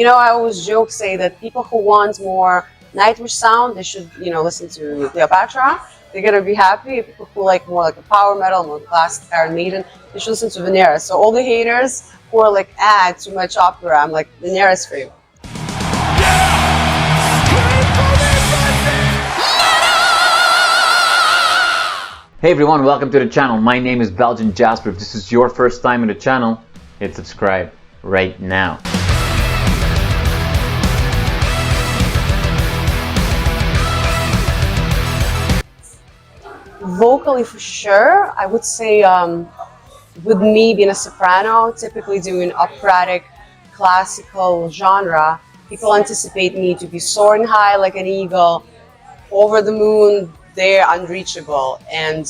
I always joke, say that people who want more nightwish sound, they should, listen to Cleopatra. They're gonna be happy. People who like more like a power metal, more classic Iron Maiden, they should listen to Venera. So all the haters who are like, too much opera, I'm like, Venera's for you. Hey everyone, welcome to the channel. My name is Belgian Jasper. If this is your first time in the channel, hit subscribe right now. Vocally, for sure, I would say with me being a soprano, typically doing operatic, classical genre, people anticipate me to be soaring high like an eagle, over the moon, there, unreachable. And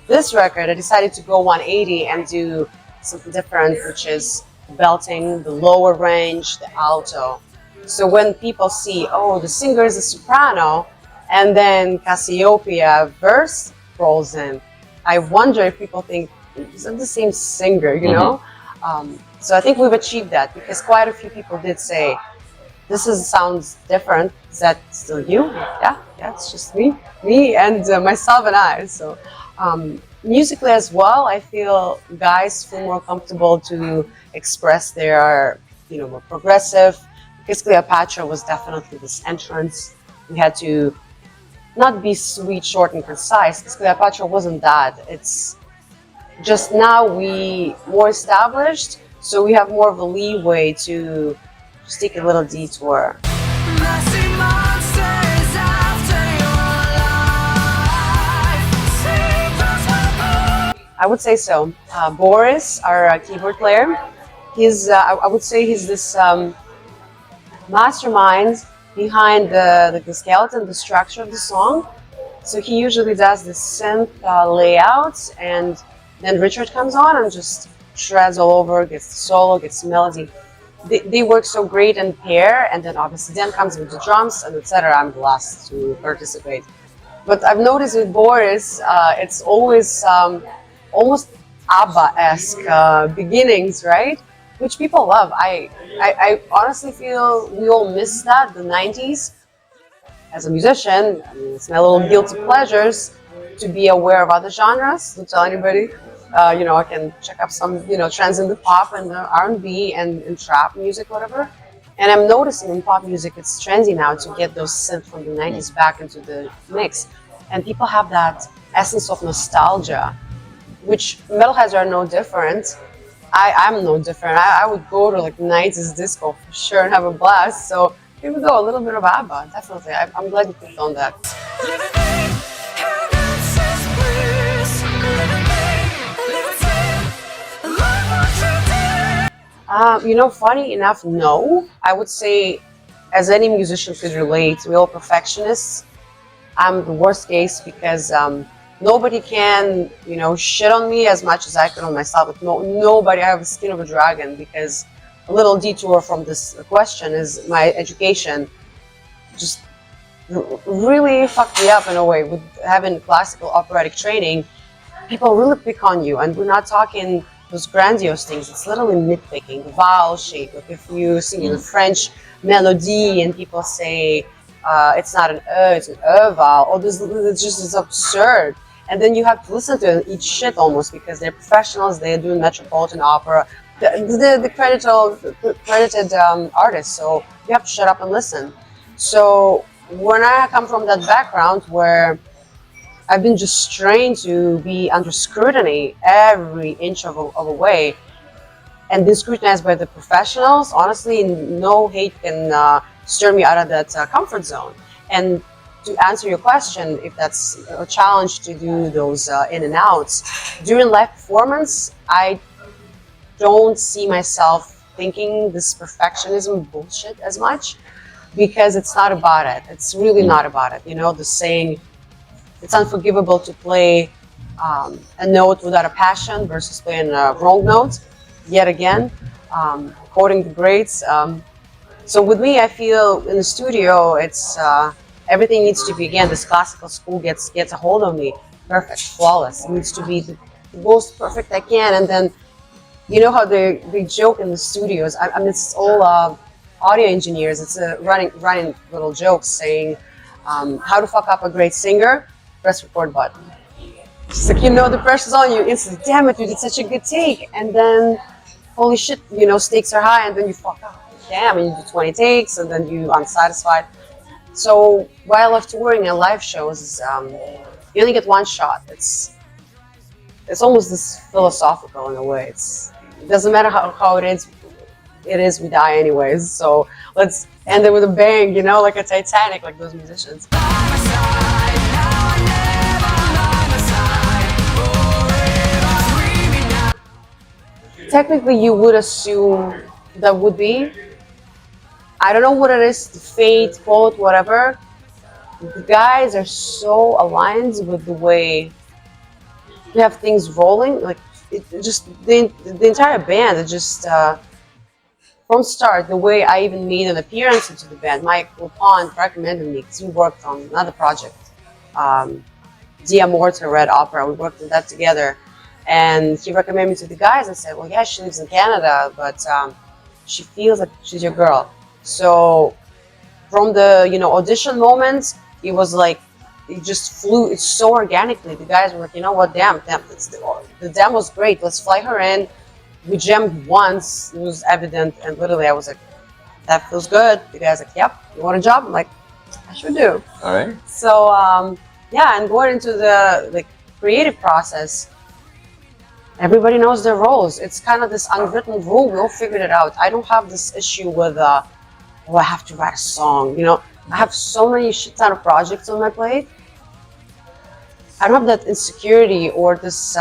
this record, I decided to go 180 and do something different, which is belting the lower range, the alto. So when people see, oh, the singer is a soprano, and then Cassiopeia verse rolls in, I wonder if people think, is that the same singer, you know? So I think we've achieved that, because quite a few people did say, this sounds different. Is that still you? Yeah, it's just me and myself and I. So musically as well, I feel guys feel more comfortable to express their, more progressive, because Cleopatra was definitely this entrance. We had to not be sweet, short, and concise, because Cleopatra wasn't that. It's just now we more established, so we have more of a leeway to just take a little detour. I would say so. Boris, our keyboard player, I would say he's this mastermind behind the skeleton, the structure of the song. So he usually does the synth layouts, and then Richard comes on and just shreds all over, gets the solo, gets the melody. They work so great in pair, and then obviously Dan comes with the drums and etc. I'm the last to participate. But I've noticed with Boris, it's always almost ABBA-esque beginnings, right? Which people love. I honestly feel we all miss that, the 90s. As a musician, it's my little guilty pleasures to be aware of other genres. Don't tell anybody. I can check up some, trends in the pop and the R&B and trap music, whatever. And I'm noticing in pop music, it's trendy now to get those synths from the 90s back into the mix. And people have that essence of nostalgia, which metalheads are no different. I'm no different. I would go to like 90s disco for sure and have a blast. So here we go, a little bit of ABBA, definitely. I'm glad you clicked on that. Funny enough, no. I would say, as any musician could relate, we're all perfectionists. I'm the worst case because nobody can, shit on me as much as I can on myself. Nobody, I have the skin of a dragon, because a little detour from this question is my education just really fucked me up in a way. With having classical operatic training, people really pick on you, and we're not talking those grandiose things. It's literally nitpicking, vowel shape. Like if you sing a French melody and people say it's not an it's an vowel, or this, it's absurd. And then you have to listen to it and eat shit almost, because they're professionals, they're doing Metropolitan Opera, the credited artists, so you have to shut up and listen. So when I come from that background where I've been just trained to be under scrutiny every inch of a way, and been scrutinized by the professionals, honestly, no hate can stir me out of that comfort zone. And to answer your question, if that's a challenge to do those in and outs, during live performance, I don't see myself thinking this perfectionism bullshit as much, because it's not about it. It's really not about it. The saying, it's unforgivable to play a note without a passion versus playing a wrong note, yet again, quoting the greats. So with me, I feel in the studio, it's everything needs to be, again, this classical school gets a hold of me. Perfect, flawless. It needs to be the most perfect I can. And then, how they joke in the studios. I mean, it's all audio engineers, it's a running little joke saying, how to fuck up a great singer, press record button. It's like, the pressure's on you instantly. Damn it, you did such a good take. And then, holy shit, stakes are high, and then you fuck up. Damn, and you do 20 takes, and then you unsatisfied. So why I love touring and live shows is you only get one shot. It's almost this philosophical in a way. It doesn't matter how it is, we die anyways. So let's end it with a bang, like a Titanic, like those musicians. Technically, you would assume that would be. I don't know what it is, the fate, quote, whatever. The guys are so aligned with the way you have things rolling. Like, it just, the entire band, it just, from start, the way I even made an appearance into the band, Mike LaPont recommended me because we worked on another project, Dia Morta, Red Opera. We worked on that together. And he recommended me to the guys and said, well, yeah, she lives in Canada, but she feels like she's your girl. So from the, audition moments, it was like, it just flew, it's so organically. The guys were like, you know what, damn, the dam was great. Let's fly her in. We jammed once, it was evident, and literally I was like, that feels good. The guy's like, yep, you want a job? I'm like, I sure do. All right. So, yeah, and going into the creative process, everybody knows their roles. It's kind of this unwritten rule. We all figured it out. I don't have this issue with, I have to write a song. I have so many shit ton of projects on my plate. I don't have that insecurity or this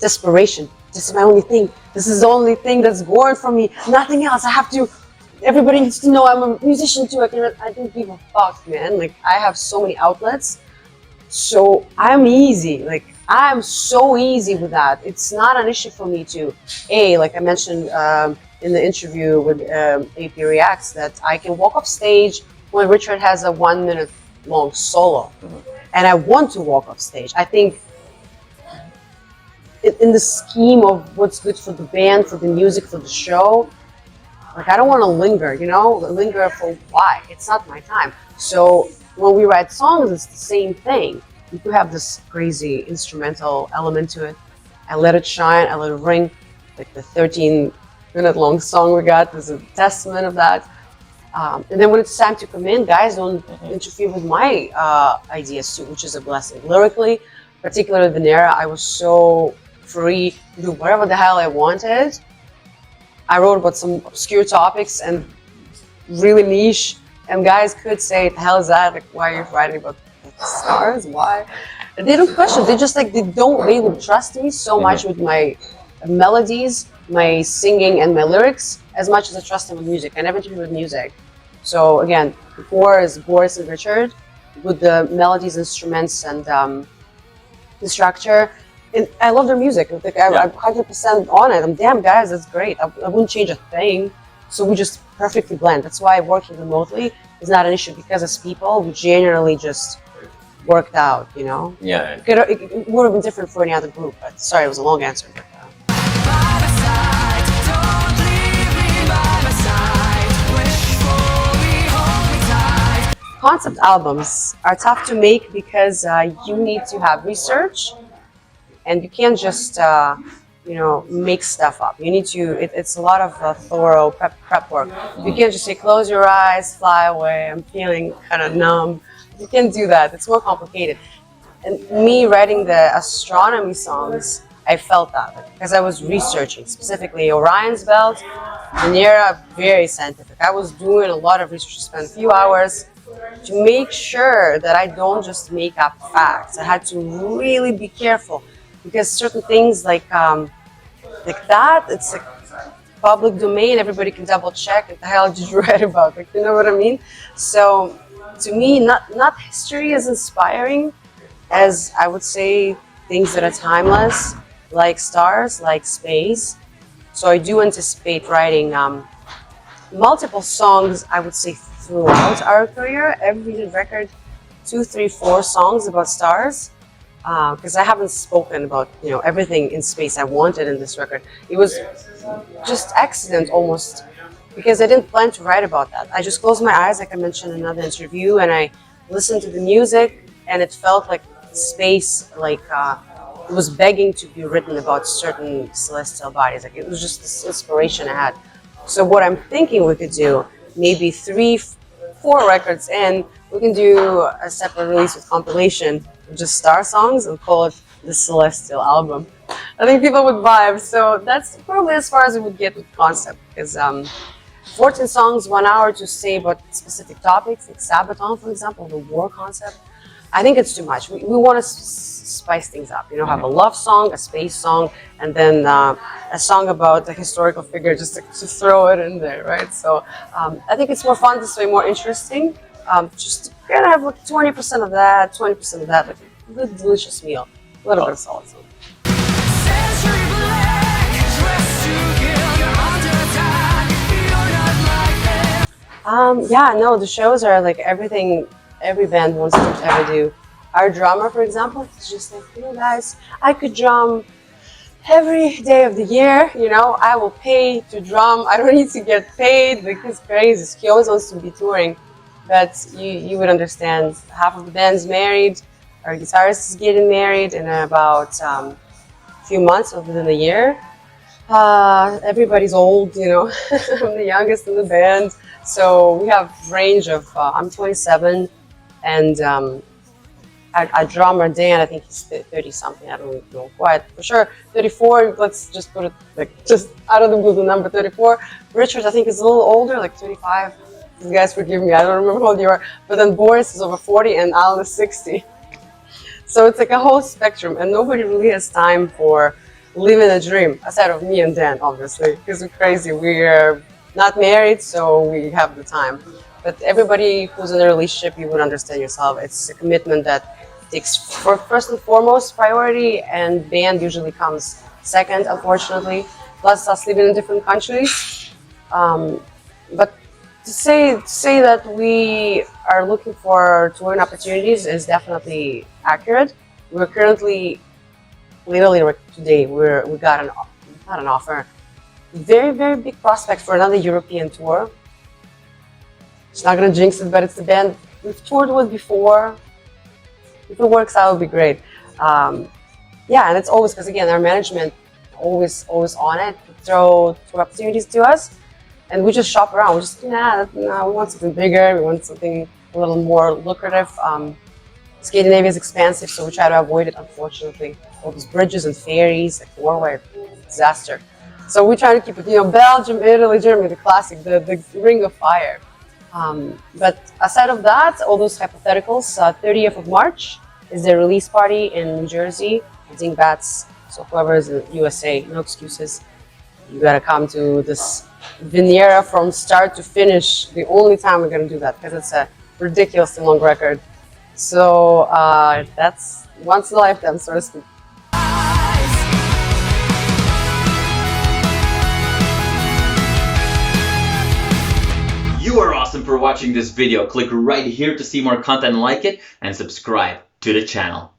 desperation. This is my only thing. This is the only thing that's born from me. Nothing else. Everybody needs to know I'm a musician too. I don't give a fuck, man. Like, I have so many outlets. So I'm easy. Like, I'm so easy with that. It's not an issue for me to, like I mentioned in the interview with AP Reacts, that I can walk off stage when Richard has a 1 minute long solo. And I want to walk off stage. I think in the scheme of what's good for the band, for the music, for the show, like, I don't want to linger, linger for why? It's not my time. So when we write songs, it's the same thing. You could have this crazy instrumental element to it. I let it shine, I let it ring. Like the 13-minute long song we got is a testament of that. And then when it's time to come in, guys don't interfere with my ideas too, which is a blessing. Lyrically, particularly Venera, I was so free to do whatever the hell I wanted. I wrote about some obscure topics and really niche, and guys could say, the hell is that? Like, why are you writing about stars? Why? And they don't question. They just like, they would trust me so much with my melodies, my singing, and my lyrics, as much as I trust them with music. I never do with music. So again, the core is Boris and Richard with the melodies, instruments, and the structure. And I love their music. Like, I'm 100% on it. I'm damn, guys, that's great. I wouldn't change a thing. So we just perfectly blend. That's why working remotely is not an issue, because as people, we generally just worked out, Yeah. It would have been different for any other group, but sorry, it was a long answer. But, concept albums are tough to make because you need to have research, and you can't just make stuff up. You need to. It's a lot of thorough prep work. You can't just say close your eyes, fly away. I'm feeling kind of numb. You can't do that. It's more complicated. And me writing the astronomy songs, I felt that because I was researching specifically Orion's belt, Venera, very scientific. I was doing a lot of research. I spent a few hours to make sure that I don't just make up facts. I had to really be careful, because certain things like that, it's like public domain. Everybody can double check. What the hell did you write about? Like, you know what I mean? So to me, not history is inspiring as I would say things that are timeless, like stars, like space. So I do anticipate writing multiple songs, I would say, throughout our career. Every record, 2, 3, 4 songs about stars. Because I haven't spoken about everything in space I wanted in this record. It was just accident almost because I didn't plan to write about that. I just closed my eyes, like I mentioned in another interview, and I listened to the music, and it felt like space, like it was begging to be written about certain celestial bodies. Like it was just this inspiration I had. So what I'm thinking we could do, maybe 3, 4 records in, we can do a separate release with compilation of just star songs and call it the Celestial album. I think people would vibe. So that's probably as far as we would get with concept, because 14 songs, 1 hour to say about specific topics, like Sabaton, for example, the war concept. I think it's too much. We want to spice things up, have a love song, a space song, and then a song about a historical figure, just to throw it in there, right? So I think it's more fun this way, more interesting. Just kind of have like 20% of that, 20% of that, like a good, delicious meal, a little bit of salsa. Yeah, no, the shows are like everything every band wants to ever do. Our drummer, for example, is just like, guys, I could drum every day of the year, I will pay to drum. I don't need to get paid. Like, it's crazy. He always wants to be touring, but you would understand, half of the band's married. Our guitarist is getting married in about a few months, or within a year. Everybody's old, I'm the youngest in the band. So we have range of, I'm 27, and our drummer, Dan, I think he's 30 something, I don't know quite for sure. 34, let's just put it like, just out of the blue, the number 34. Richard, I think, is a little older, like 35. You guys forgive me, I don't remember how old you are. But then Boris is over 40 and Alan is 60. So it's like a whole spectrum, and nobody really has time for living a dream, aside of me and Dan, obviously, because we're crazy. We're not married, so we have the time. But everybody who's in a relationship, you would understand yourself. It's a commitment that takes first and foremost priority, and band usually comes second, unfortunately. Plus us living in different countries. But to say that we are looking for touring opportunities is definitely accurate. We're currently, literally today, we got not an offer, very, very big prospect for another European tour. It's not gonna jinx it, but it's the band we've toured with before. If it works out, it'll be great. Yeah, and it's always, because again, our management always on it to throw opportunities to us, and we just shop around. We just, we want something bigger. We want something a little more lucrative. Scandinavia is expensive, so we try to avoid it, unfortunately. All those bridges and ferries, like Norway, disaster. So we try to keep it, Belgium, Italy, Germany, the classic, the ring of fire. But aside of that, all those hypotheticals, 30th of March is the release party in New Jersey, Dingbats. So whoever is in the USA, no excuses. You gotta come to this Venera from start to finish. The only time we're gonna do that, because it's a ridiculously long record. So that's once in a lifetime, so to speak. You are awesome for watching this video. Click right here to see more content like it and subscribe to the channel.